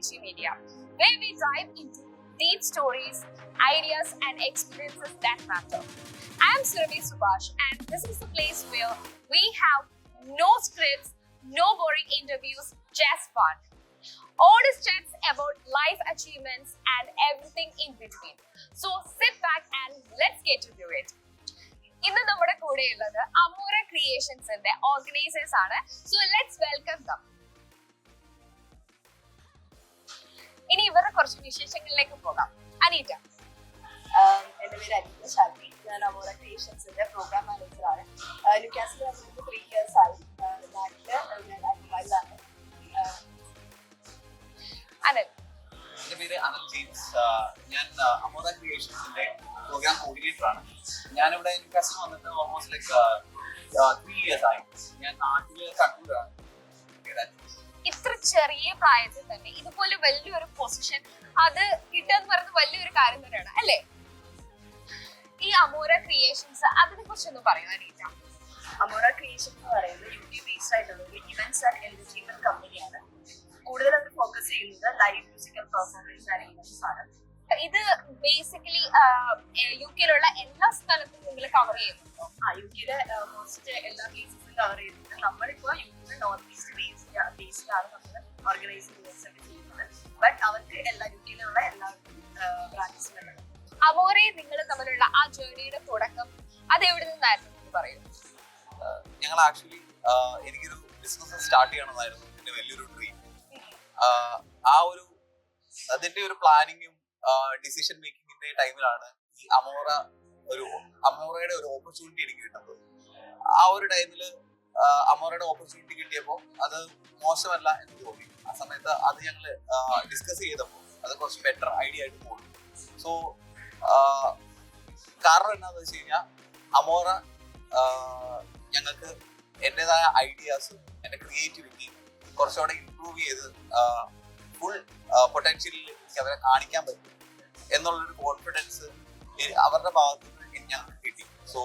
Digi Media, where we dive into deep stories, ideas, and experiences that matter. I am Surabhi Subhash, and this is the place where we have no scripts, no boring interviews, just fun. Honest chats about life achievements and everything in between. So sit back and let's get into it. ഇന്ന് നമ്മുടെ കൂടെയുള്ളത് Amora ക്രിയേഷൻസിന്റെ organisers ആണ്. So let's welcome dum. ഇനി ഇവരുടെ കുറച്ച് വിശേഷങ്ങളിലേക്ക് പോകാം. അനീറ്റ. എൻ്റെ പേര് അനീറ്റ ഷാൽവി. ഞാൻ അമോറ ക്രിയേഷൻസിന്റെ പ്രോഗ്രാം മാനേജറാണ്. ന്യൂകാസിൽ 3 years ആയി. നാട്ടില് ഞാൻ അനിമലാണ്. അനൽ. എൻ്റെ പേര് അനൽ ജെയിംസ്. ഞാൻ അമോറ ക്രിയേഷൻസിന്റെ പ്രോഗ്രാം കോർഡിനേറ്റർ ആണ്. ഞാനിവിടെ ന്യൂകാസിൽ വന്നിട്ട് ഓൾമോസ്റ്റ് ലൈക്ക് 3 years ആയി. ഞാൻ നാട്ടില് കണ്ണൂരാണ്. ഇത്ര ചെറിയ പ്രായത്തിൽ തന്നെ ഇതുപോലെ വലിയൊരു പൊസിഷൻ അത് കിട്ടുക എന്ന് പറയുന്നത് വലിയൊരു കാര്യം തന്നെയാണ് അല്ലേ? ഈ അമോറ ക്രിയേഷൻസ് അതിനെ കുറിച്ചൊന്നും പറയൂ അനീറ്റ. അമോറ ക്രിയേഷൻ എന്ന് പറയുന്നത് യൂട്യൂബ് ബേസ്ഡ് ആയിട്ടുള്ള ഒരു ഇവന്റ്സ് ആൻഡ് എന്റർടൈൻമെന്റ് കമ്പനിയാണ്. കൂടുതൽ അത് ഫോക്കസ് ചെയ്യുന്നത് live musical performance and events ആണ്. ഇത് ബേസിക്കലി യുകെയിലുള്ള എല്ലാ സ്ഥലത്തും നിങ്ങൾ കവർ ചെയ്യുന്നുണ്ടോ? യുകെയിലെ മോസ്റ്റ് എല്ലാ കേസസും കവർ ചെയ്തിട്ടുണ്ട്. നമ്മളിപ്പോൾ യുകെയിലെ നോർത്ത് ഈസ്റ്റ് ബേസിലാണ് നമ്മൾ ഓർഗനൈസേഴ്സ് ഒക്കെ ചെയ്യുന്നത്. ബട്ട് അവർക്ക് എല്ലാ യുകെയിലുള്ള എല്ലാവർക്കും ബ്രാഞ്ചസും ഉണ്ട്. അമോറയും നിങ്ങളും തമ്മിലുള്ള ആ ജേർണിയുടെ തുടക്കം അത് എവിടെ നിന്നായിരുന്നു എന്ന് പറയൂ. ഞങ്ങൾ ആക്ച്വലി എനിക്കൊരു ബിസിനസ് സ്റ്റാർട്ട് ചെയ്യണമെന്നായിരുന്നു എൻ്റെ വലിയൊരു ഡ്രീം. അതിന്റെ ഒരു പ്ലാനിങ്ങും ഡിസിഷൻ മേക്കിങ്ങിന്റെ ടൈമിലാണ് ഈ അമോറയുടെ ഒരു ഓപ്പർച്യൂണിറ്റി എനിക്ക് കിട്ടുന്നത്. ആ ഒരു ടൈമില് അമോറയുടെ ഓപ്പർച്യൂണിറ്റി കിട്ടിയപ്പോൾ അത് മോശമല്ല എന്ന് തോന്നി. ആ സമയത്ത് അത് ഞങ്ങൾ ഡിസ്കസ് ചെയ്തപ്പോൾ അത് കുറച്ച് ബെറ്റർ ഐഡിയ ആയിട്ട് തോന്നി. സോ കാരണം എന്താണെന്ന് വെച്ച് കഴിഞ്ഞാൽ അമോറ ഞങ്ങൾക്ക് എൻ്റെതായ ഐഡിയാസും എൻ്റെ ക്രിയേറ്റിവിറ്റിയും കുറച്ചുകൂടെ ഇംപ്രൂവ് ചെയ്ത് ഫുൾ പൊട്ടൻഷ്യലിൽ എനിക്ക് അവരെ കാണിക്കാൻ പറ്റും എന്നുള്ളൊരു കോൺഫിഡൻസ് അവരുടെ ഭാഗത്ത് നിന്ന് ഞങ്ങൾക്ക് കിട്ടി. സോ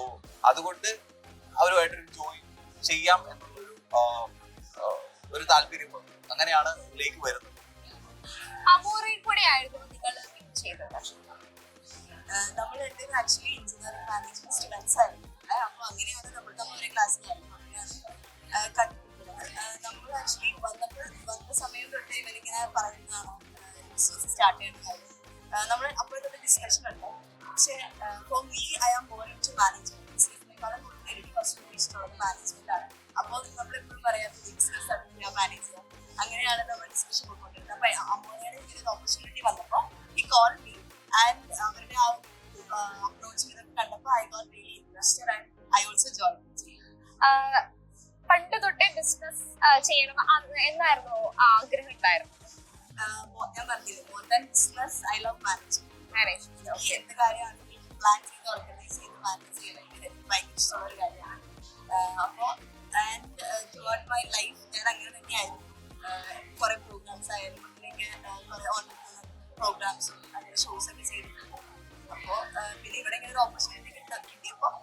അതുകൊണ്ട് അവരുമായിട്ടൊരു ജോയിൻ ചെയ്യാം എന്നുള്ളൊരു ഒരു താല്പര്യം വന്നു. അങ്ങനെയാണ് ഇതിലേക്ക് വരുന്നത്. അമോറയിൽ കൂടെ ആയിരുന്നു നിങ്ങൾ ചെയ്തത്? നമ്മൾ ആക്ച്വലി എഞ്ചിനീയറിംഗ് മാനേജ്മെന്റ് സ്റ്റുഡൻസ് ആയിരുന്നു. അപ്പോൾ അങ്ങനെയാണ് നമ്മൾ നമ്മുടെ ക്ലാസ്സിലായിരുന്നു. അങ്ങനെയാണ് കണ്ടുപിടിക്കുന്നത്. നമ്മൾ ആക്ച്വലി വന്ന സമയം തൊട്ട് ഇവരിങ്ങനെ പറയുന്നതാണ് ബിസിനസ് സ്റ്റാർട്ട് ചെയ്യുന്ന കാര്യം. നമ്മൾ അപ്പോഴത്തെ ഡിസ്കഷൻ ഉണ്ട്. പക്ഷേ for me I am more into management. ബിസിനസിനേക്കാളും കൂടുതൽ എനിക്ക് കുറച്ചുകൂടി ഇഷ്ടമുള്ളത് മാനേജ്മെന്റ് ആണ്. അപ്പോൾ നമ്മളെപ്പോഴും പറയാം ബിസിനസ് ആണ് ഞാൻ മാനേജ് ചെയ്യാം. അങ്ങനെയാണ് നമ്മൾ ഡിസ്കഷൻ പോയിക്കൊണ്ടിരുന്നത്. അപ്പോൾ അമോറയുടെ ഒരു ഓപ്പർച്യൂണിറ്റി വന്നപ്പോൾ ഈ കോൾ മീ ആൻഡ് അവരുടെ ആ അപ്രോച്ചിനൊക്കെ കണ്ടപ്പോൾ I got really interested and I also join. പണ്ട് തൊട്ടേ ബിസിനസ് ചെയ്യണം എന്നായിരുന്നു ആഗ്രഹം ഉണ്ടായിരുന്നു? ഞാൻ പറഞ്ഞില്ലേ, more than business I love management. എന്ത് കാര്യമാണെങ്കിലും പ്ലാൻ ചെയ്ത് ഓർഗനൈസ് ചെയ്ത് മാനേജ് ചെയ്യണമെങ്കിൽ എനിക്ക് ഭയങ്കര ഇഷ്ടമുള്ള ഒരു കാര്യമാണ്. അപ്പോൾ ആൻഡ് ത്രൂഔട്ട് മൈ ലൈഫ് ഞാൻ അങ്ങനെ തന്നെയായിരുന്നു. കുറെ പ്രോഗ്രാംസ് ആയാലും അങ്ങനെയൊക്കെ കുറെ ഓൺലൈൻ പ്രോഗ്രാംസും അങ്ങനെ ഷോസ് ഒക്കെ ചെയ്തിട്ടുണ്ട്. അപ്പോൾ പിന്നെ ഇവിടെ ഇങ്ങനെ ഒരു ഓപ്പർച്യൂണിറ്റി കിട്ടിയപ്പോൾ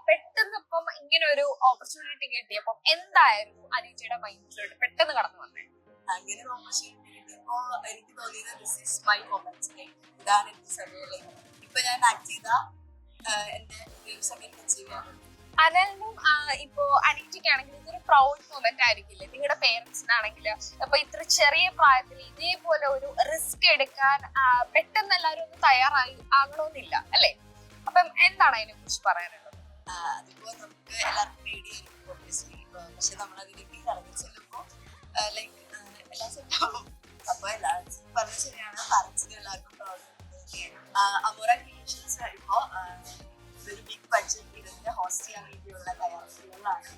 പെട്ടെന്ന് ഇപ്പം ഇങ്ങനെ ഒരു ഓപ്പർച്യൂണിറ്റി കിട്ടിയപ്പോ എന്തായിരുന്നു അനീറ്റയുടെ മൈൻഡിലോട്ട് പെട്ടെന്ന് കടന്നു വന്നത്? അങ്ങനെ ഒരു ഓപ്പർച്യൂണിറ്റി കിട്ടിയപ്പോ എനിക്ക് തോന്നിയത് ദിസ് ഈസ് മൈ മൊമെന്റ്. ഇതാണ് എനിക്ക് സമയം. ഇപ്പൊ ഞാൻ ആക്ട് ചെയ്ത എന്റെ ഡ്രീംസ് ഒക്കെ എനിക്ക് അച്ചീവ് ചെയ്യാൻ. അനലിനും ഇപ്പോ അനീറ്റയ്ക്കാണെങ്കിൽ ഇതൊരു പ്രൗഡ് മൊമെന്റ് ആയിരിക്കില്ലേ? നിങ്ങളുടെ പേരൻസിനാണെങ്കിൽ അപ്പൊ ഇത്ര ചെറിയ പ്രായത്തിൽ ഇതേപോലെ ഒരു റിസ്ക് എടുക്കാൻ പെട്ടെന്ന് എല്ലാവരും ഒന്ന് ആകണമെന്നില്ല അല്ലേ? അപ്പം എന്താണ് അതിനെ കുറിച്ച് പറയാനുള്ളത്? അതിപ്പോ നമുക്ക് എല്ലാവർക്കും പേടിയായിരിക്കും ഒബ്വിയസ്ലി. പക്ഷെ നമ്മൾ അതിലേക്ക് ഇറങ്ങി ചെല്ലുമ്പോ ലൈക്ക് എല്ലാം സെറ്റാവും. അപ്പൊ എല്ലാവരും പറഞ്ഞ ശരിയാണ്, പാരന്റ്സിന് എല്ലാവർക്കും പ്രൗഡ്. അമോറ ക്രിയേഷൻസ് ഇപ്പോ ഒരു ബിഗ് ബഡ്ജറ്റ് ഇതിന്റെ ഹോസ്റ്റ് ചെയ്യാൻ വേണ്ടിയുള്ള തയ്യാറെടുപ്പുകളാണ്.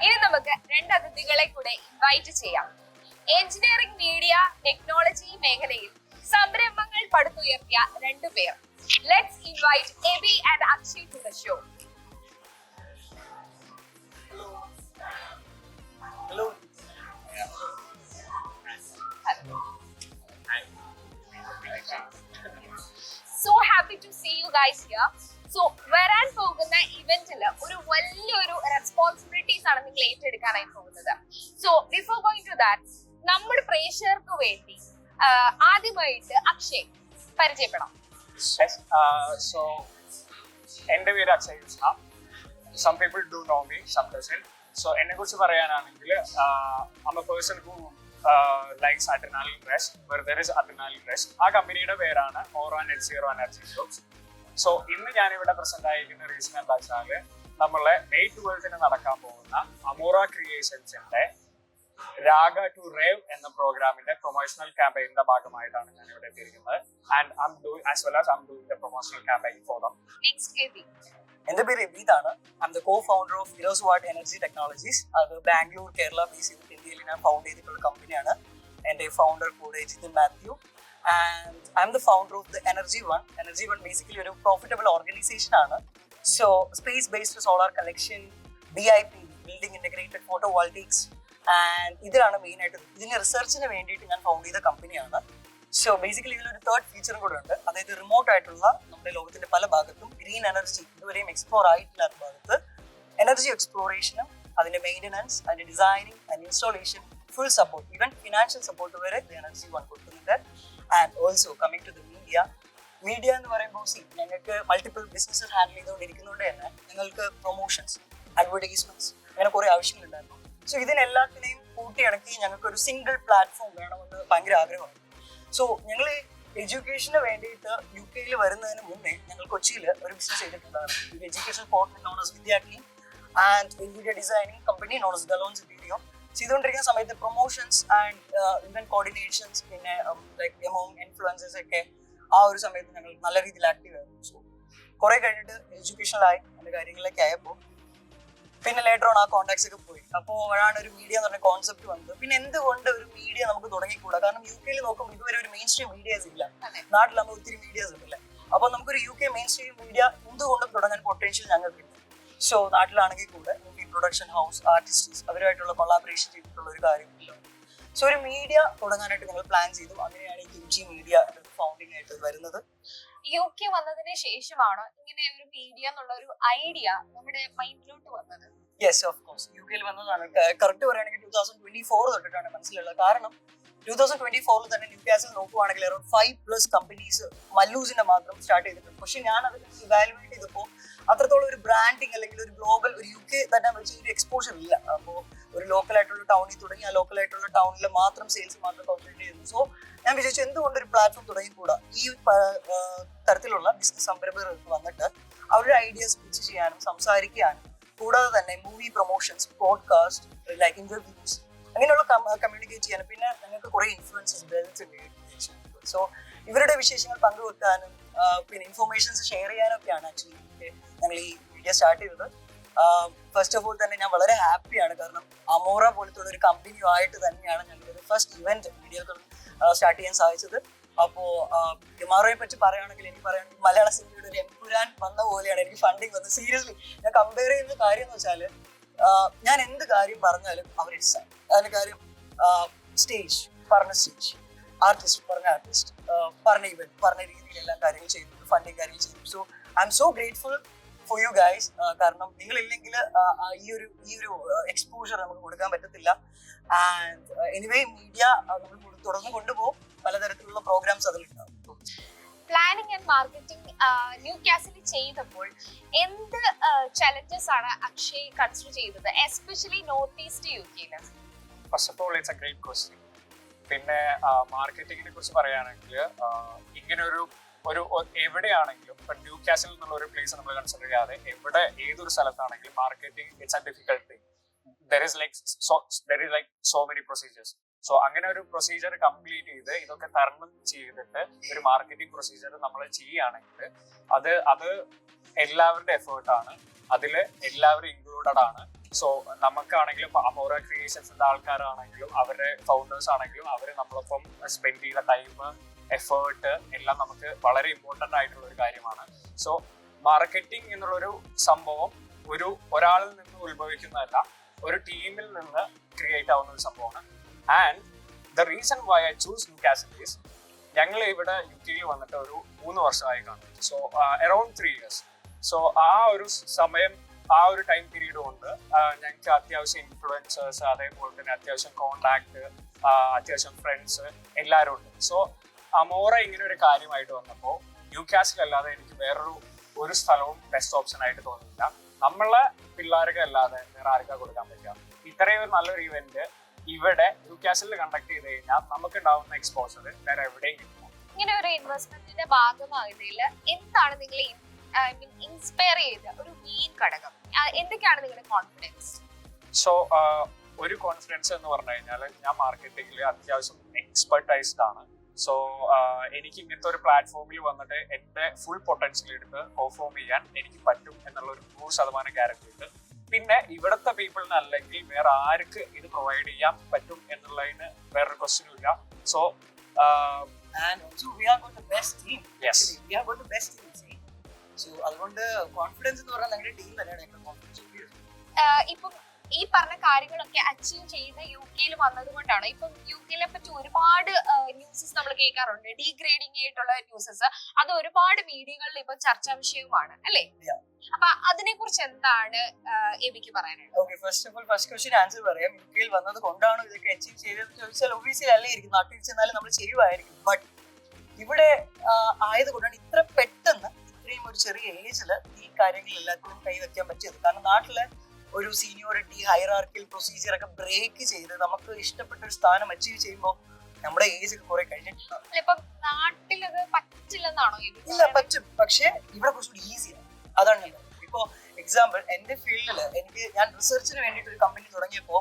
ഇനി നമുക്ക് 2 അതിഥികളെ കൂടെ ഇൻവൈറ്റ് ചെയ്യാം. എഞ്ചിനീയറിംഗ്, മീഡിയ, ടെക്നോളജി മേഖലയിൽ സംരംഭങ്ങൾ പടുത്തുയർത്തിയ 2 പേർ. Let's invite Abhi and Akshay to the show. Hello. So happy to see you guys here. So വരാൻ പോകുന്ന ഇവന്റിൽ ഒരു വലിയൊരു റെസ്പോൺസിബിലിറ്റീസ് ആണ് നിങ്ങൾ ഏറ്റെടുക്കാനായി പോകുന്നത്. So before going to that, നമ്മുടെ പ്രേക്ഷകർക്ക് വേണ്ടി ആദ്യമായിട്ട് അക്ഷയ് പരിചയപ്പെടാം. So, എൻ്റെ പേര് Akshay Krishna. Some people do know me, some doesn't. So, എന്നെ കുറിച്ച് പറയാനാണെങ്കിൽ I'm a person who likes adrenaline rush, where there is adrenaline rush. ആ കമ്പനിയുടെ പേരാണ് Aura Net Zero Energy Groups. So ഇന്ന് ഞാനിവിടെ പ്രസന്റ് ആയിരിക്കുന്ന റീസൺ എന്താ വെച്ചാൽ നമ്മളെ May 12th നടക്കാൻ പോകുന്ന അമോറ ക്രിയേഷൻസിന്റെ രാഗ ടു റേവ് എന്ന പ്രോഗ്രാമിന്റെ പ്രൊമോഷണൽ ക്യാമ്പയിന്റെ ഭാഗമായിട്ടാണ് ഞാൻ ഇവിടെ എത്തിയിരിക്കുന്നത്. And I'm doing the promotional campaign for them. എൻ്റെ പേര് എബീദാണ്. I'm the co founder of Firoz Watt Energy Technologies. അത് ബാംഗ്ലൂർ, കേരള ബേസ് ചെയ്തിട്ട് ഇന്ത്യയിൽ ഞാൻ ഫൗണ്ട് ചെയ്തിട്ടുള്ള കമ്പനിയാണ്. എൻ്റെ ഫൗണ്ടർ കൂടെ Jithin Mathew. And I'm the founder of the Energy One. Energy One basically ഒരു പ്രോഫിറ്റബിൾ ഓർഗനൈസേഷൻ ആണ്. So space based solar collection, BIP, building integrated photovoltaics, and ഇതിലാണ് മെയിൻ ആയിട്ട്. ഇതിന് റിസർച്ചിന് വേണ്ടിയിട്ട് ഞാൻ ഫൗണ്ട് ചെയ്ത കമ്പനിയാണ്. സോ ബേസിക്കലി ഇതിലൊരു തേർഡ് ഫീച്ചറും കൂടെ ഉണ്ട്. അതായത് റിമോട്ട് ആയിട്ടുള്ള നമ്മുടെ ലോകത്തിന്റെ പല ഭാഗത്തും ഗ്രീൻ എനർജി ഇതുവരെയും എക്സ്പ്ലോർ ആയിട്ടില്ലാത്ത ഭാഗത്ത് എനർജി എക്സ്പ്ലോറേഷനും അതിന്റെ മെയിൻ്റനൻസ്, അതിന്റെ designing and installation, full support, even financial support വരെ എനർജി വൺ കൊടുക്കുന്നുണ്ട്. And also coming to the media എന്ന് പറയുമ്പോൾ ഞങ്ങൾക്ക് മൾട്ടിപ്പിൾ ബിസിനസ്സസ് ഹാൻഡിൽ ചെയ്തുകൊണ്ടിരിക്കുന്നതുകൊണ്ട് തന്നെ ഞങ്ങൾക്ക് പ്രൊമോഷൻസ്, അഡ്വർടൈസ്മെന്റ്സ് അങ്ങനെ കുറെ ആവശ്യങ്ങളുണ്ടായിരുന്നു. സോ ഇതിനെല്ലാത്തിനെയും കൂട്ടിയിണക്കി ഞങ്ങൾക്ക് ഒരു സിംഗിൾ പ്ലാറ്റ്ഫോം വേണമെന്ന് ഭയങ്കര ആഗ്രഹമാണ്. സോ ഞങ്ങൾ എഡ്യൂക്കേഷന് വേണ്ടിയിട്ട് UK വരുന്നതിന് മുന്നേ ഞങ്ങൾ കൊച്ചിയിൽ ഒരു ബിസിനസ് ചെയ്തിട്ടുണ്ടായിരുന്നു. ഒരു education portal known as Vidyarthi and interior designing company known as ഗലോൺസ് വീഡിയോ ചെയ്തുകൊണ്ടിരിക്കുന്ന സമയത്ത് പ്രൊമോഷൻസ് ആൻഡ് ഇവന്റ് കോർഡിനേഷൻസ്, പിന്നെ ലൈക്ക് എമോങ് ഇൻഫ്ലുവൻസേഴ്സ് ഒക്കെ ആ ഒരു സമയത്ത് ഞങ്ങൾ നല്ല രീതിയിൽ ആക്റ്റീവ് ആയിരുന്നു. സോ കുറെ കഴിഞ്ഞിട്ട് എഡ്യൂക്കേഷനിലായി അതിന്റെ കാര്യങ്ങളിലേക്ക് ആയപ്പോൾ പിന്നെ ലേറ്റർ ഓൺ ആ കോൺടാക്ട്സ് ഒക്കെ പോയി. അപ്പോഴാണ് ഒരു മീഡിയ എന്ന് പറഞ്ഞ കോൺസെപ്റ്റ് വന്നത്. പിന്നെ എന്തുകൊണ്ട് ഒരു മീഡിയ നമുക്ക് തുടങ്ങിക്കൂടാ? കാരണം UK നോക്കുമ്പോൾ ഇതുവരെ ഒരു മെയിൻ സ്ട്രീം മീഡിയാസ് ഇല്ല. നാട്ടിലാകുമ്പോൾ ഒത്തിരി മീഡിയാസ് ഉണ്ടല്ലേ. അപ്പൊ നമുക്കൊരു UK മെയിൻ സ്ട്രീം മീഡിയ എന്തുകൊണ്ടും തുടങ്ങാൻ പൊട്ടൻഷ്യൽ ഞങ്ങൾക്ക് ഉണ്ട്. സോ നാട്ടിലാണെങ്കിൽ കൂടെ മൂവി പ്രൊഡക്ഷൻ ഹൗസ്, ആർട്ടിസ്റ്റ്സ് അവരുമായിട്ടുള്ള കൊളാബറേഷൻ ചെയ്തിട്ടുള്ള ഒരു കാര്യമില്ല. സോ ഒരു മീഡിയ തുടങ്ങാനായിട്ട് ഞങ്ങൾ പ്ലാൻ ചെയ്തു. അങ്ങനെയാണ് ഈ QG മീഡിയ ഫൗണ്ടിങ് ആയിട്ട് വരുന്നത്. UK വന്നതിന് ശേഷമാണ് ഇങ്ങനെ ഒരു മീഡിയ എന്നുള്ള ഒരു ഐഡിയ നമ്മുടെ മൈൻഡിലോട്ട് വന്നത്. യെസ്, ഓഫ് കോഴ്സ് UK വന്നതാണ്. കറക്റ്റ് പറയുകയാണെങ്കിൽ 2024 തൊട്ടിട്ടാണ് മനസ്സിലുള്ളത്. കാരണം 2024 തന്നെ ന്യൂകാസിൽ നോക്കുവാണെങ്കിൽ അറൌണ്ട് 5+ കമ്പനീസ് മല്ലൂസിന്റെ മാത്രം സ്റ്റാർട്ട് ചെയ്തിട്ടുണ്ട്. പക്ഷെ ഞാൻ അത് ഇവാലുവേറ്റ് ചെയ്തപ്പോൾ അത്രത്തോളം ഒരു ബ്രാൻഡിങ് അല്ലെങ്കിൽ ഒരു ഗ്ലോബൽ ഒരു UK തന്നെ വെച്ച് ഒരു എക്സ്പോഷർ ഇല്ല. അപ്പോൾ ഒരു ലോക്കൽ ആയിട്ടുള്ള ടൗണിൽ തുടങ്ങി ആ ലോക്കൽ ആയിട്ടുള്ള ടൗണിൽ മാത്രം സെയിൽസ് മാത്രം കോൺസെൻട്രേറ്റ് ചെയ്യുന്നു. സോ ഞാൻ വിചാരിച്ചു എന്തുകൊണ്ട് ഒരു പ്ലാറ്റ്ഫോം തുടങ്ങിക്കൂടാ? ഈ തരത്തിലുള്ള ബിസിനസ് സംരംഭകർക്ക് വന്നിട്ട് അവരുടെ ഐഡിയാസ് പിച്ച് ചെയ്യാനും സംസാരിക്കാനും, കൂടാതെ തന്നെ movie promotions, podcast, like interviews അങ്ങനെയുള്ള കമ്മ്യൂണിക്കേറ്റ് ചെയ്യാനും, പിന്നെ ഞങ്ങൾക്ക് കുറെ ഇൻഫ്ലുവൻസസ് ബെൽസ് ഉണ്ട്. സോ ഇവരുടെ വിശേഷങ്ങൾ പങ്കുവെക്കാനും പിന്നെ ഇൻഫോർമേഷൻസ് ഷെയർ ചെയ്യാനൊക്കെയാണ് ആക്ച്വലി ഞങ്ങൾ ഈ വീഡിയോ സ്റ്റാർട്ട് ചെയ്തത്. ഫസ്റ്റ് ഓഫ് ഓൾ തന്നെ ഞാൻ വളരെ ഹാപ്പിയാണ്. കാരണം അമോറ പോലത്തെ ഒരു കമ്പനിയുമായിട്ട് തന്നെയാണ് ഞങ്ങളൊരു ഫസ്റ്റ് ഇവന്റ് വീഡിയോകൾ സ്റ്റാർട്ട് ചെയ്യാൻ സാധിച്ചത്. അപ്പോ അമോറയെ പറ്റി പറയുകയാണെങ്കിൽ എനിക്ക് പറയുകയാണെങ്കിൽ മലയാള സിനിമയുടെ ഒരു എംപുരാൻ വന്ന പോലെയാണ് എനിക്ക് ഫണ്ടിങ് വന്നത്. സീരിയസ്ലി ഞാൻ കമ്പയർ ചെയ്യുന്ന കാര്യം എന്ന് വെച്ചാൽ ഞാൻ എന്ത് കാര്യം പറഞ്ഞാലും അവർ ഇഷ്ടമാണ്. അതിന്റെ കാര്യം സ്റ്റേജ് പറഞ്ഞ സ്റ്റേജ്, ആർട്ടിസ്റ്റ് പറഞ്ഞ ആർട്ടിസ്റ്റ്, പറഞ്ഞ ഇവന്റ് പറഞ്ഞ രീതിയിൽ എല്ലാ കാര്യങ്ങളും ചെയ്തു, ഫണ്ടിങ് കാര്യങ്ങൾ ചെയ്തു. So I M so grateful four you guys. കാരണം നിങ്ങളില്ലെങ്കിൽ ഈ ഒരു എക്സ്പോഷർ നമുക്ക് കൊടുക്കാൻ പറ്റത്തില്ല. ആൻഡ് എനിവേ മീഡിയ നമ്മൾ തുടർന്ന് കൊണ്ടുപോകും. പലതരത്തിലുള്ള പ്രോഗ്രാംസ് അതിലുണ്ടാവും. പ്ലാനിങ് ആൻഡ് മാർക്കറ്റിംഗ് ന്യൂകാസിൽ ചെയ്തപ്പോൾ എന്ത് ചലഞ്ചസ് ആണ് അക്ഷയ് കൺസിഡർ ചെയ്തത്, especially north east UK? First of all it's a great question. പിന്നെ മാർക്കറ്റിങ്ങിനെ കുറിച്ച് പറയുകയാണെങ്കിൽ ഇങ്ങനെ ഒരു എവിടെയാണെങ്കിലും ഇപ്പൊ ന്യൂകാസിൽ എന്നുള്ള ഒരു പ്ലേസ് നമ്മൾ കൺസിഡർ ചെയ്യാതെ ഏതൊരു സ്ഥലത്താണെങ്കിലും marketing it's a difficult thing. there is like so many procedures. So അങ്ങനെ ഒരു പ്രൊസീജിയർ കംപ്ലീറ്റ് ചെയ്ത് ഇതൊക്കെ തരണം ചെയ്തിട്ട് ഒരു മാർക്കറ്റിംഗ് പ്രൊസീജിയർ നമ്മൾ ചെയ്യുകയാണെങ്കിൽ അത് എല്ലാവരുടെ എഫേർട്ടാണ്, അതിൽ എല്ലാവരും ഇൻക്ലൂഡഡ് ആണ്. സോ നമുക്കാണെങ്കിലും അമോറ ക്രിയേഷൻസിന്റെ ആൾക്കാരാണെങ്കിലും അവരുടെ ഫൗണ്ടേഴ്സ് ആണെങ്കിലും അവർ നമ്മളൊപ്പം സ്പെൻഡ് ചെയ്ത ടൈം, എഫേർട്ട് എല്ലാം നമുക്ക് വളരെ ഇമ്പോർട്ടൻ്റ് ആയിട്ടുള്ള ഒരു കാര്യമാണ്. സോ മാർക്കറ്റിംഗ് എന്നുള്ളൊരു സംഭവം ഒരാളിൽ നിന്ന് ഉത്ഭവിക്കുന്നതല്ല, ഒരു ടീമിൽ നിന്ന് ക്രിയേറ്റ് ആവുന്ന ഒരു സംഭവമാണ്. And the reason why I choose Newcastle is ഞങ്ങൾ ഇവിടെ UK വന്നിട്ട് ഒരു 3 വർഷമായി കാണും. So around 3 years. സോ ആ ഒരു ടൈം പീരീഡ് കൊണ്ട് ഞങ്ങൾക്ക് അത്യാവശ്യം ഇൻഫ്ലുവൻസേഴ്സ്, അതേപോലെ തന്നെ അത്യാവശ്യം കോണ്ടാക്ട്, അത്യാവശ്യം ഫ്രണ്ട്സ് എല്ലാവരും ഉണ്ട്. സോ അമോറ ഇങ്ങനെ ഒരു കാര്യമായിട്ട് വന്നപ്പോൾ ന്യൂ കാസിൽ അല്ലാതെ എനിക്ക് ഒരു സ്ഥലവും ബെസ്റ്റ് ഓപ്ഷൻ ആയിട്ട് തോന്നുന്നില്ല. നമ്മളെ പിള്ളേർക്ക് അല്ലാതെ വേറെ ആർക്കാ കൊടുക്കാൻ പറ്റുക? ഇത്രയും ഒരു നല്ലൊരു ഇവന്റ് ഇവിടെ ന്യൂ കാസിൽ കണ്ടക്ട് ചെയ്ത് കഴിഞ്ഞാൽ നമുക്ക് ഉണ്ടാവുന്ന എക്സ്പോസർ വേറെ എവിടെയും കിട്ടും. ഇങ്ങനെ ഒരു ഇൻവെസ്റ്റ്മെന്റിന്റെ ഭാഗമാകുന്നതിൽ എന്താണ് നിങ്ങളെ ഇൻസ്പയർ ചെയ്ത ഒരു മെയിൻ ഘടകം? എന്തൊക്കെയാണ് നിങ്ങളുടെ കോൺഫിഡൻസ്? സോ ഒരു കോൺഫിഡൻസ് എന്ന് പറഞ്ഞു കഴിഞ്ഞാൽ ഞാൻ മാർക്കറ്റിംഗിൽ അത്യാവശ്യം എക്സ്പെർട്ടൈസ്ഡ് ആണ്. സോ എനിക്ക് ഇങ്ങനത്തെ ഒരു പ്ലാറ്റ്ഫോമിൽ വന്നിട്ട് എൻ്റെ ഫുൾ പൊട്ടൻഷ്യൽ എടുത്ത് പെർഫോം ചെയ്യാൻ എനിക്ക് പറ്റും എന്നുള്ള ഒരു 100% ഗ്യാരണ്ടി ഉണ്ട്. പിന്നെ ഇവിടുത്തെ പീപ്പിളിന് അല്ലെങ്കിൽ വേറെ ആർക്ക് ഇത് പ്രൊവൈഡ് ചെയ്യാൻ പറ്റും എന്നുള്ളതിന് വേറൊരു ക്വസ്റ്റ്യനും ഇല്ല. So and also we have got the best team. Yes. Actually, we have got the best team. See? So അതുകൊണ്ട് കോൺഫിഡൻസ് എന്ന് പറഞ്ഞാൽ ഞങ്ങളുടെ ടീം തന്നെയാണ് ഞങ്ങളുടെ കോൺഫിഡൻസ്. ഇപ്പം ഈ പറഞ്ഞ കാര്യങ്ങളൊക്കെ അച്ചീവ് ചെയ്ത് യു കെയിൽ വന്നത് കൊണ്ടാണ്. ഇപ്പം യു കെയിലെ പറ്റി ഒരുപാട് ന്യൂസസ് നമ്മൾ കേൾക്കാറുണ്ട്, ഡീഗ്രേഡിംഗ് ആയിട്ടുള്ള ന്യൂസസ്. അത് ഒരുപാട് മീഡിയകളിൽ ഇപ്പൊ ചർച്ചാ വിഷയവുമാണ് അല്ലേ? അപ്പൊ അതിനെ കുറിച്ച് എന്താണ് എബിക്ക് പറയാനുള്ളത്? ഓക്കെ, ഫസ്റ്റ് ക്വസ്റ്റ്യൻ ആൻസർ പറയാം. യു കെയിൽ വന്നത് കൊണ്ടാണോ ഇതൊക്കെ അച്ചീവ് ചെയ്തതെന്ന് ചോദിച്ചാൽ ഒബ്വിയസ്ലി അല്ലായിരിക്കും. നാട്ടിൽ ചെന്നാലും നമ്മൾ ചെയ്യുമായിരിക്കും. ബട്ട് ഇവിടെ ആയതുകൊണ്ടാണ് ഇത്ര പെട്ടെന്ന് ഇത്രയും ഒരു ചെറിയ ഏജിൽ ഈ കാര്യങ്ങൾ എല്ലാത്തിനും കൈവയ്ക്കാൻ പറ്റിയത്. കാരണം നാട്ടിലെ ഒരു സീനിയോറിറ്റി ഹൈറാർക്കിൽ പ്രൊസീജിയർ ഒക്കെ ബ്രേക്ക് ചെയ്ത് നമുക്ക് ഇഷ്ടപ്പെട്ട ഒരു സ്ഥാനം അച്ചീവ് ചെയ്യുമ്പോൾ നമ്മുടെ ഏജ് ഒക്കെ കുറെ കഴിഞ്ഞിട്ടുണ്ടാവും. നാട്ടിലത് പറ്റില്ലെന്നാണോ? ഇല്ല, പറ്റും. പക്ഷെ ഇവിടെ കുറച്ചുകൂടി ഈസിയാണ്. അതാണ് ഞാൻ പറയുന്നത്. ഇപ്പോ എക്സാമ്പിൾ എന്റെ ഫീൽഡിൽ ഞാൻ റിസർച്ചിന് വേണ്ടിയിട്ട് ഒരു കമ്പനി തുടങ്ങിയപ്പോൾ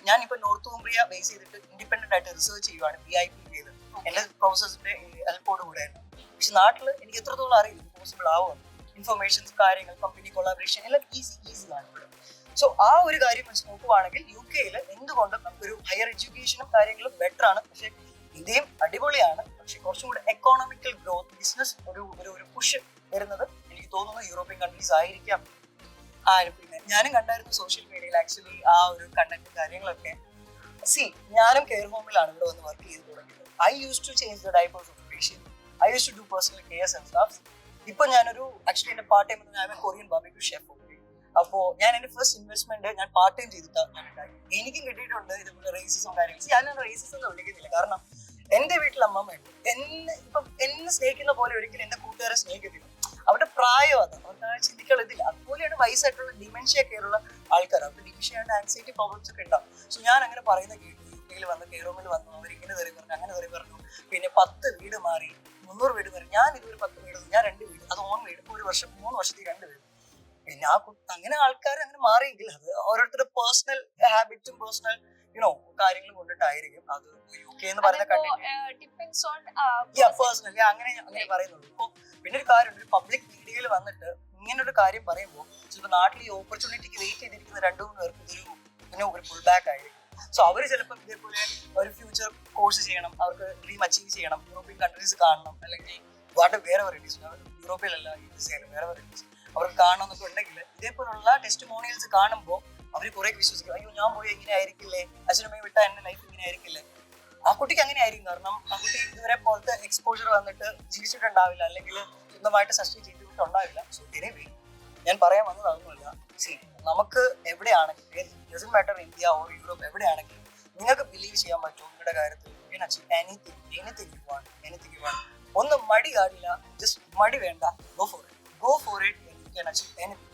ഞാനിപ്പോ നോർത്ത് കുംബ്രിയ ബേസ് ചെയ്തിട്ട് ഇൻഡിപെൻഡന്റ് ആയിട്ട് റിസർച്ച് ചെയ്യുവാണ്. BIP ചെയ്ത് എന്റെ പ്രൊഫസേഴ്സിന്റെ ഹെൽപ്പോട് കൂടെ. പക്ഷെ നാട്ടിൽ എനിക്ക് എത്രത്തോളം അറിയില്ല പോസിബിൾ ആവുക. ഇൻഫർമേഷൻസ്, കാര്യങ്ങൾ, കമ്പനി കൊളാബറേഷൻ എല്ലാം ഈസിയാണ് ഇവിടെ. സോ ആ ഒരു കാര്യം വെച്ച് നോക്കുവാണെങ്കിൽ യു കെയിൽ എന്തുകൊണ്ടും നമുക്കൊരു ഹയർ എഡ്യൂക്കേഷനും കാര്യങ്ങളും ബെറ്റർ ആണ്. പക്ഷെ ഇന്ത്യയും അടിപൊളിയാണ്. പക്ഷെ കുറച്ചും കൂടെ എക്കോണമിക്കൽ ഗ്രോത്ത്, ബിസിനസ് ഒരു പുഷ് വരുന്നത് എനിക്ക് തോന്നുന്നു യൂറോപ്യൻ കൺട്രീസ് ആയിരിക്കാം. പിന്നെ ഞാനും കണ്ടായിരുന്നു സോഷ്യൽ മീഡിയയിൽ ആക്ച്വലി ആ ഒരു കണ്ടന്റ് കാര്യങ്ങളൊക്കെ. ഞാനും കെയർ ഹോമിലാണ് ഇവിടെ വന്ന് വർക്ക് ചെയ്ത് തുടങ്ങിയത്. I use to change the diapers of patient. I use to do personal cares and staffs. ഇപ്പൊ ഞാനൊരു ആക്ച്വലി എന്റെ പാർട്ട് ടൈം ഞാൻ കൊറിയൻ ബാർബിക്യൂ ഷെഫ്. അപ്പോ ഞാൻ എന്റെ ഫസ്റ്റ് ഇൻവെസ്റ്റ്മെന്റ് ഞാൻ പാർട്ട് ടൈം ചെയ്തിട്ടാണ് ഞാൻ ഉണ്ടാക്കി. എനിക്കും കിട്ടിയിട്ടുണ്ട് ഇതുപോലെ റേസിസം കാര്യങ്ങൾ. ഞാൻ റേസിസം എന്ന് വിളിക്കുന്നില്ല. കാരണം എന്റെ വീട്ടിൽ അമ്മമ്മയുണ്ട്. എന്നെ സ്നേഹിക്കുന്ന പോലെ ഒരിക്കലും എന്റെ കൂട്ടുകാരെ സ്നേഹിക്കത്തില്ല. അവരുടെ പ്രായം അത് അവർക്ക് ചിന്തിക്കാതില്ല. അതുപോലെയാണ് വയസ്സായിട്ടുള്ള ഡിമെൻഷ്യ ഒക്കെ ഉള്ള ആൾക്കാർ. അവർക്ക് ഡിമെൻഷ്യ ആൻസൈറ്റി പ്രോബ്ലംസ് ഒക്കെ ഉണ്ടാവും. സോ ഞാൻ അങ്ങനെ പറയുന്ന കേട്ടു. യു കെയിൽ വന്ന് കെയർ ഹോമിൽ വന്നു, അവർ ഇങ്ങനെ തെറി പറഞ്ഞു, അങ്ങനെ തെറി പറഞ്ഞു. പിന്നെ 10 വീട് മാറി, 300 വീട് മാറി. ഞാൻ ഇതൊരു 10 വീട്, ഞാൻ 2 വീട്, അത് ഓൺ വീട്. ഒരു വർഷം 3 വർഷത്തിൽ 2 വീട്. പിന്നെ അങ്ങനെ ആൾക്കാർ അങ്ങനെ മാറിയെങ്കിൽ അത് ഓരോരുത്തരുടെ പേഴ്സണൽ ഹാബിറ്റും പേഴ്സണൽ കാര്യങ്ങളും കൊണ്ടിട്ടായിരിക്കും. അത് യു കെ എന്ന് പറയുന്ന പേഴ്സണൽ അങ്ങനെ പറയുന്നുള്ളൂ. ഇപ്പൊ പിന്നെ ഒരു കാര്യം, ഒരു പബ്ലിക് മീഡിയയിൽ വന്നിട്ട് ഇങ്ങനെ ഒരു കാര്യം പറയുമ്പോൾ ചിലപ്പോൾ നാട്ടിൽ ഈ ഓപ്പർച്യൂണിറ്റിക്ക് വെയിറ്റ് ചെയ്തിരിക്കുന്ന 2-3 പേർക്ക് ഒരു ഫുൾ ബാക്ക് ആയിരിക്കും. സോ അവര് ചിലപ്പോൾ ഇതേപോലെ ഒരു ഫ്യൂച്ചർ കോഴ്സ് ചെയ്യണം, അവർക്ക് ഡ്രീം അച്ചീവ് ചെയ്യണം, യൂറോപ്യൻ കൺട്രീസ് കാണണം, അല്ലെങ്കിൽ വേറെ യൂറോപ്പിലല്ല വേറെ അവർക്ക് കാണണം എന്നൊക്കെ ഉണ്ടെങ്കിൽ ഇതേപോലുള്ള ടെസ്റ്റിമോണിയൽസ് കാണുമ്പോൾ അവർ കുറെ വിശ്വസിക്കും. അയ്യോ, ഞാൻ പോയി എങ്ങനെ ആയിരിക്കില്ലേ, അച്ഛനമ്മയെ വിട്ടാൽ എന്റെ ലൈഫ് ഇങ്ങനെ ആയിരിക്കില്ലേ. ആ കുട്ടിക്ക് അങ്ങനെ ആയിരിക്കും. കാരണം ആ കുട്ടി ഇതുവരെ പുറത്ത് എക്സ്പോഷർ വന്നിട്ട് ജീവിച്ചിട്ടുണ്ടാവില്ല, അല്ലെങ്കിൽ സ്വന്തമായിട്ട് സസ്റ്റെയിൻ ചെയ്തിട്ടുണ്ടാവില്ല. സോ എനിവേ ഞാൻ പറയാൻ വന്നത് അതൊന്നുമില്ല. നമുക്ക് എവിടെയാണെങ്കിലും doesn't matter India or Europe, എവിടെയാണെങ്കിലും നിങ്ങൾക്ക് ബിലീവ് ചെയ്യാൻ പറ്റും നിങ്ങളുടെ കാര്യത്തിൽ. Anything you want. ഒന്നും മടി കാണില്ല, ജസ്റ്റ് മടി വേണ്ട, go for it and you can achieve anything.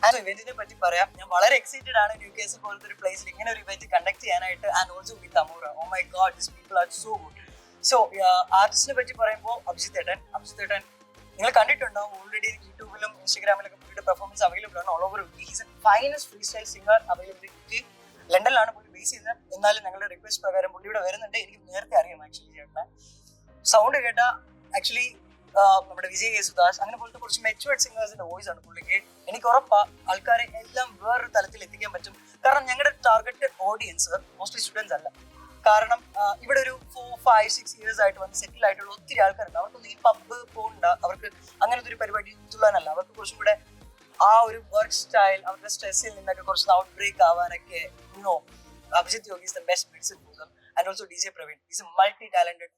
And ഇവന്റിനെ പറ്റി പറയാം. ഞാൻ വളരെ എക്സൈറ്റഡ് ആണ് യു കെ എസ് പോലത്തെ ഒരു പ്ലേസിൽ ഇങ്ങനെ ഒരു ഇവന്റ് കണ്ടക്ട് ചെയ്യാനായിട്ട്. And also with Amora. Oh my God, this people are so good. So ആർട്ടിസ്റ്റിനെ പറ്റി പറയുമ്പോൾ അഭിജിത്ത് ഏട്ടൻ നിങ്ങൾ കണ്ടിട്ടുണ്ടാവും. ഓൾറെഡി യൂട്യൂബിലും ഇൻസ്റ്റാഗ്രാമിലൊക്കെ പുള്ളിയുടെ പെർഫോമൻസ് അവൈലബിൾ ആണ്. All over he's a finest free style singer availability. ലണ്ടനിലാണ് പുള്ളി ബേസ് ചെയ്തത്. എന്നാലും ഞങ്ങളുടെ റിക്വസ്റ്റ് പ്രകാരം പുള്ളി ഇവിടെ വരുന്നുണ്ട്. എനിക്ക് നേരത്തെ അറിയാം ആക്ച്വലി ചേട്ടനെ. സൗണ്ട് കേട്ട ആക്ച്വലി നമ്മുടെ വിജയ് യേശുദാസ് അങ്ങനെ പോലത്തെ കുറച്ച് മെച്ചുവേർഡ് സിംഗേഴ്സിന്റെ വോയിസ് ആണ് പുള്ളിക്ക്. എനിക്ക് ഉറപ്പാ ആൾക്കാരെ എല്ലാം വേറൊരു തലത്തിൽ എത്തിക്കാൻ പറ്റും. കാരണം ഞങ്ങളുടെ ടാർഗറ്റഡ് ഓഡിയൻസ് മോസ്റ്റ്ലി സ്റ്റുഡൻസ് അല്ല. കാരണം ഇവിടെ ഒരു 4-5-6 years ആയിട്ട് വന്ന് സെറ്റിൽ ആയിട്ടുള്ള ഒത്തിരി ആൾക്കാരുണ്ട്. അവർക്കൊന്നും ഈ പബ്ബ് പോകണ്ട, അവർക്ക് അങ്ങനത്തെ ഒരു പരിപാടി തുള്ളാനല്ല. അവർക്ക് കുറച്ചും കൂടെ ആ ഒരു വർക്ക് സ്റ്റൈൽ, അവരുടെ സ്ട്രെസ്സിൽ നിന്നൊക്കെ കുറച്ച് ഔട്ട് ബ്രേക്ക് ആവാനൊക്കെ Abhijit Yogi is the best medicine for them. And also DJ Praveen, he's a multi-talented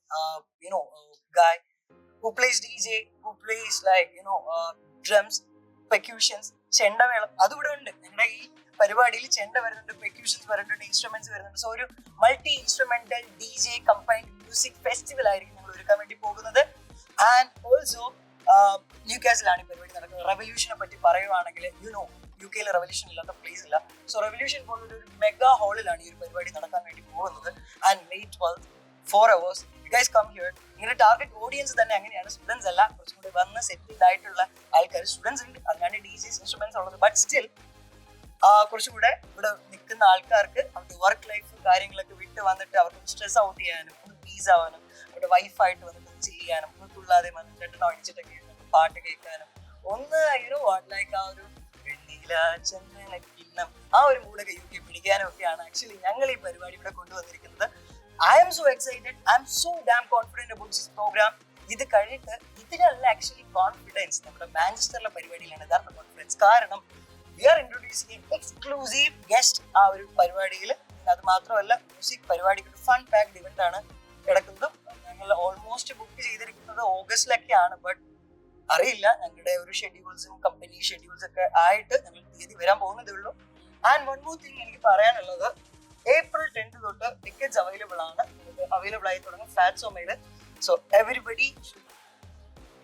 guy who plays DJ, who plays drums. പെക്യൂഷൻസ്, ചെണ്ടമേളം അതിവിടെ ഉണ്ട്. ഞങ്ങളുടെ ഈ പരിപാടിയിൽ ചെണ്ട വരുന്നുണ്ട്, പെക്യൂഷൻസ് വരുന്നുണ്ട്, ഇൻസ്ട്രുമെന്റ്സ് വരുന്നുണ്ട്. സോ ഒരു multi instrumental DJ combined music festival ആയിരിക്കും ഞങ്ങൾ ഒരുക്കാൻ വേണ്ടി പോകുന്നത്. ആൻഡ് ഓൾസോ ന്യൂകാസിലാണ് ഈ പരിപാടി നടക്കുന്നത്. റെവല്യൂഷനെ പറ്റി പറയുവാണെങ്കിൽ UK റെവല്യൂഷൻ ഇല്ലാത്ത പ്ലേസ് ഇല്ല. സോ റെവല്യൂഷൻ പോലൊരു മെഗാ ഹാളിലാണ് ഈ ഒരു പരിപാടി നടക്കാൻ വേണ്ടി പോകുന്നത്. And May 12th 4 hours. You guys come here. നിങ്ങളുടെ ടാർഗറ്റ് ഓഡിയൻസ് തന്നെ അങ്ങനെയാണ്, സ്റ്റുഡൻസ് അല്ല. കുറച്ചും കൂടി വന്ന് സെറ്റിൽഡ് ആയിട്ടുള്ള ആൾക്കാർ. സ്റ്റുഡൻസ് ഉണ്ട്, അതിനാണ് DJs ഇൻസ്ട്രുമെന്റ്സ് ഉള്ളത്. ബട്ട് സ്റ്റിൽ കുറച്ചുകൂടെ ഇവിടെ നിൽക്കുന്ന ആൾക്കാർക്ക് അവരുടെ വർക്ക് ലൈഫ് കാര്യങ്ങളൊക്കെ വിട്ട് വന്നിട്ട് അവർക്ക് സ്ട്രെസ് ഔട്ട് ചെയ്യാനും ഒന്ന് പീസ് ആവാനും അവരുടെ വൈഫായിട്ട് വന്നിട്ട് ചില്ല് ചെയ്യാനും ഒന്ന് തുള്ളാതെ വന്നിട്ട് രണ്ടെണ്ണം അടിച്ചിട്ടൊക്കെ പാട്ട് കേൾക്കാനും ഒന്ന് ലൈക്ക് ആ ഒരു വെണ്ണില ചന്ദനക്കിണ്ണം ആ ഒരു മൂടൊക്കെ UK പിടിക്കാനും ഒക്കെയാണ് ആക്ച്വലി ഞങ്ങൾ ഈ പരിപാടി ഇവിടെ കൊണ്ടുവന്നിരിക്കുന്നത്. I am so excited. I am so damn confident about this program. ഇത് കഴിഞ്ഞിട്ട് ഇതിനുള്ള ആക്ച്വലി കോൺഫിഡൻസ് നമ്മുടെ മാഞ്ചസ്റ്ററിലെ പരിപാടിയിലാണ് യഥാർത്ഥ കോൺഫിഡൻസ്. കാരണം we are introducing an exclusive guest ആ ഒരു പരിപാടിയിൽ. അത് മാത്രമല്ല മ്യൂസിക് പരിപാടിക്ക് ഫൺ പാക്ഡ് ഇവന്റ് ആണ് കിടക്കുന്നത്. ഞങ്ങൾ ഓൾമോസ്റ്റ് ബുക്ക് ചെയ്തിരിക്കുന്നത് ഓഗസ്റ്റിലൊക്കെയാണ്. ബട്ട് അറിയില്ല, ഞങ്ങളുടെ ഒരു ഷെഡ്യൂൾസും കമ്പനി ഷെഡ്യൂൾസ് ഒക്കെ ആയിട്ട് ഞങ്ങൾ തീയതി വരാൻ പോകുന്നതേ ഉള്ളൂ. ആൻഡ് വൺ മോർ തിങ് എനിക്ക് പറയാനുള്ളത്, April 10th തൊട്ട് ടിക്കറ്റ്സ് അവൈലബിൾ ആണ്. അവൈലബിൾ ആയി തുടങ്ങും ഫ്ലാറ്റ്സോമയിൽ. So everybody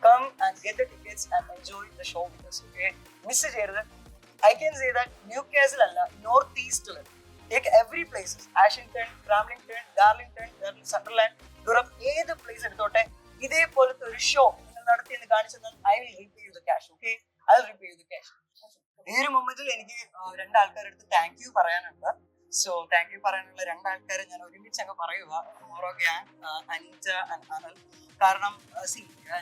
come and get the tickets and enjoy the show with us. Okay, miss ചെയ്യരുത്. I can say that Newcastle അല്ല, നോർത്ത് ഈസ്റ്റിൽ take every places, Ashington, Cramlington, Darlington, Sunderland, Durham, ഏത് place എടുത്തോട്ടെ ഇതേപോലത്തെ ഒരു ഷോ നിങ്ങൾ നടത്തി എന്ന് കാണിച്ചെന്നാൽ I will repay you the cash. Okay, I will repay you the cash. ഈ ഒരു മൊമെന്റിൽ എനിക്ക് രണ്ടാൾക്കാരെടുത്ത് താങ്ക് യു പറയാനുണ്ട്. സോ താങ്ക് യു പറയാനുള്ള രണ്ടാൾക്കാരെ ഞാൻ ഒരുമിച്ച് അങ്ങ് പറയുക. മോറോ ഗ്യാങ്, അനീറ്റ ആൻഡ് അനൽ. കാരണം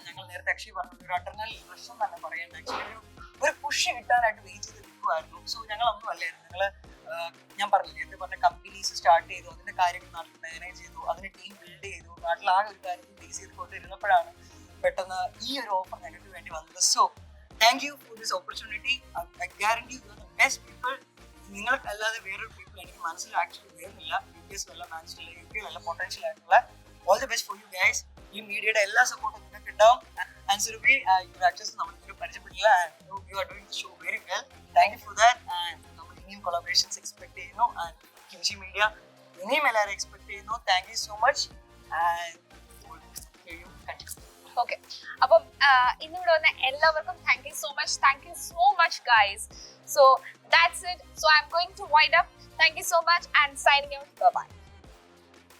ഞങ്ങൾ നേരത്തെ ആക്ച്വലി പറഞ്ഞത് ഒരു അട്ടർനൽ റഷൻ തന്നെ പറയേണ്ട. ആക്ച്വലി ഒരു പുഷ് കിട്ടാനായിട്ട് വെയിറ്റ് ചെയ്ത് നിൽക്കുമായിരുന്നു. സോ ഞങ്ങളൊന്നും അല്ലായിരുന്നു. ഞാൻ പറഞ്ഞില്ലേ, നേരത്തെ പറഞ്ഞ കമ്പനീസ് സ്റ്റാർട്ട് ചെയ്തു, അതിന്റെ കാര്യങ്ങൾ നാട്ടിൽ മാനേജ് ചെയ്തു, അതിന് ടീം ബിൽഡ് ചെയ്തു, നാട്ടിൽ ആ ഒരു കാര്യത്തിൽ ബേസ് ചെയ്തുകൊണ്ടിരുന്നപ്പോഴാണ് പെട്ടെന്ന് ഈ ഒരു ഓഫർ ഞങ്ങൾക്ക് വേണ്ടി വന്നത്. So thank you for this opportunity. I guarantee you are the best people. നിങ്ങൾക്കല്ലാതെ വേറൊരു പീപ്പിൾ എനിക്ക് മനസ്സിൽ ആക്ച്വലി വരുന്നില്ല. UK നല്ല പൊട്ടൻഷ്യൽ ആയിട്ടുള്ള. All the best for you guys. ഈ മീഡിയയുടെ എല്ലാ സപ്പോർട്ടും നിങ്ങൾക്ക് ഉണ്ടാവും. ആൻഡ് സുരഭി, യുവർ ആക്ടേഴ്സ് നമ്മളിതൊരു പരിചയപ്പെട്ടില്ല. You are doing the show very well. Thank you for that. And നമ്മൾ ഇനിയും കൊളാബറേഷൻസ് എക്സ്പെക്ട് ചെയ്യുന്നു. ആൻഡ് കിംഷി മീഡിയ ഇനിയും എല്ലാവരും എക്സ്പെക്ട് ചെയ്യുന്നു. Thank you so much. And okay, അപ്പം ഇന്നിവിടെ വന്ന എല്ലാവർക്കും thank you so much guys. So that's it. So I'm going to wind up. Thank you so much and signing out. Bye bye.